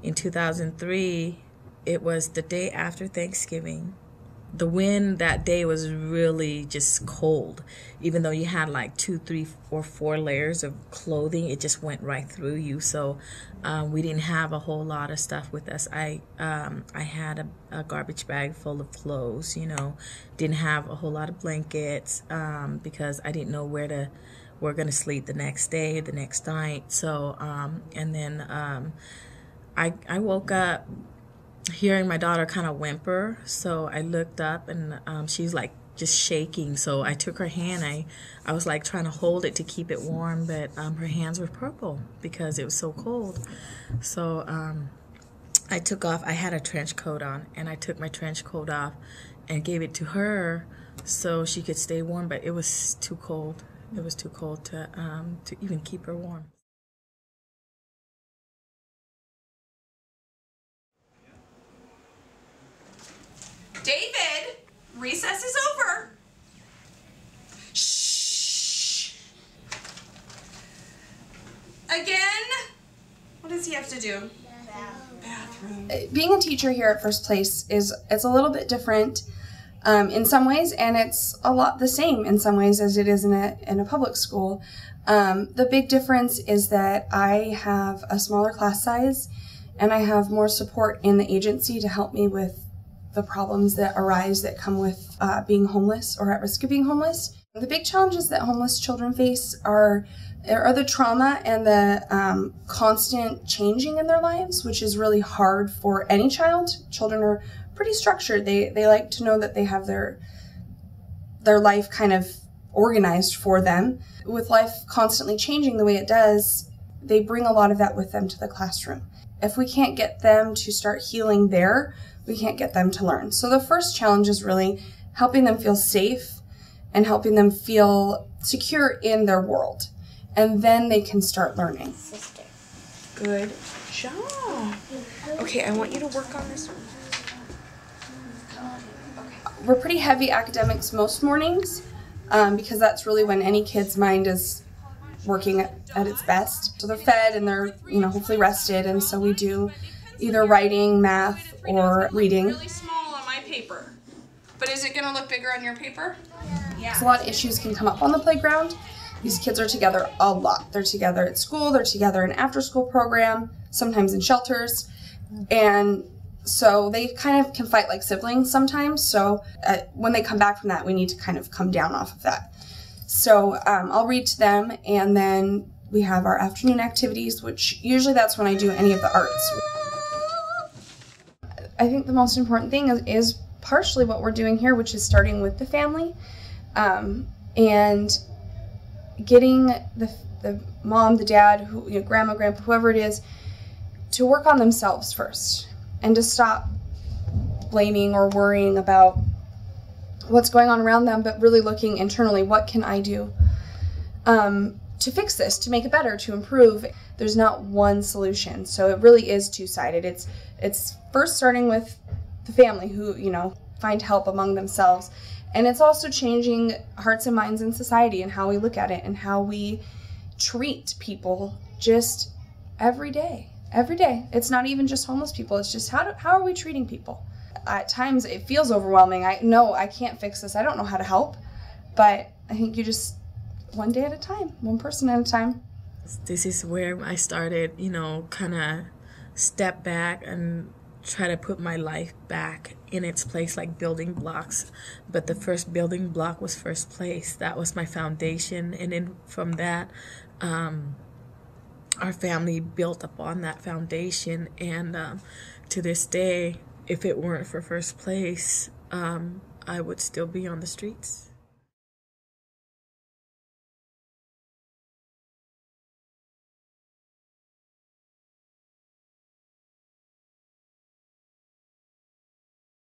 in 2003, it was the day after Thanksgiving. The wind that day was really just cold. Even though you had like 2, 3, or 4 layers of clothing, it just went right through you. So we didn't have a whole lot of stuff with us. I had a garbage bag full of clothes, you know. Didn't have a whole lot of blankets because I didn't know where we're gonna sleep the next day, the next night. So and then I woke up hearing my daughter kind of whimper, so I looked up and she's like just shaking. So I took her hand. I was like trying to hold it to keep it warm, but her hands were purple because it was so cold. So I took off. I had a trench coat on, and I took my trench coat off and gave it to her so she could stay warm. But it was too cold. It was too cold to even keep her warm. David, recess is over. Shh. Again? What does he have to do? Bathroom. Being a teacher here at First Place it's a little bit different in some ways, and it's a lot the same in some ways as it is in a public school. The big difference is that I have a smaller class size, and I have more support in the agency to help me with the problems that arise that come with being homeless or at risk of being homeless. The big challenges that homeless children face are the trauma and the constant changing in their lives, which is really hard for any child. Children are pretty structured. They like to know that they have their life kind of organized for them. With life constantly changing the way it does, they bring a lot of that with them to the classroom. If we can't get them to start healing there, we can't get them to learn. So the first challenge is really helping them feel safe and helping them feel secure in their world. And then they can start learning. Sister. Good job. Okay, I want you to work on this one. We're pretty heavy academics most mornings because that's really when any kid's mind is working at its best. So they're fed and they're, hopefully rested, and so we do either writing, math, or reading. Really small on my paper, but is it going to look bigger on your paper? Yeah. So a lot of issues can come up on the playground. These kids are together a lot. They're together at school, they're together in after-school program, sometimes in shelters, and so they kind of can fight like siblings sometimes. So when they come back from that, we need to kind of come down off of that. So I'll read to them, and then we have our afternoon activities, which usually that's when I do any of the arts. I think the most important thing is partially what we're doing here, which is starting with the family and getting the mom, the dad, grandma, grandpa, whoever it is, to work on themselves first and to stop blaming or worrying about what's going on around them, but really looking internally, what can I do to fix this, to make it better, to improve. There's not one solution, so it really is two-sided. It's first starting with the family who, find help among themselves, and it's also changing hearts and minds in society and how we look at it and how we treat people just every day. Every day. It's not even just homeless people, it's just how are we treating people? At times it feels overwhelming. I know I can't fix this, I don't know how to help, but I think you just, one day at a time, one person at a time. This is where I started, kind of step back and try to put my life back in its place, like building blocks. But the first building block was First Place. That was my foundation, and then from that, our family built upon that foundation, and to this day, if it weren't for First Place, I would still be on the streets.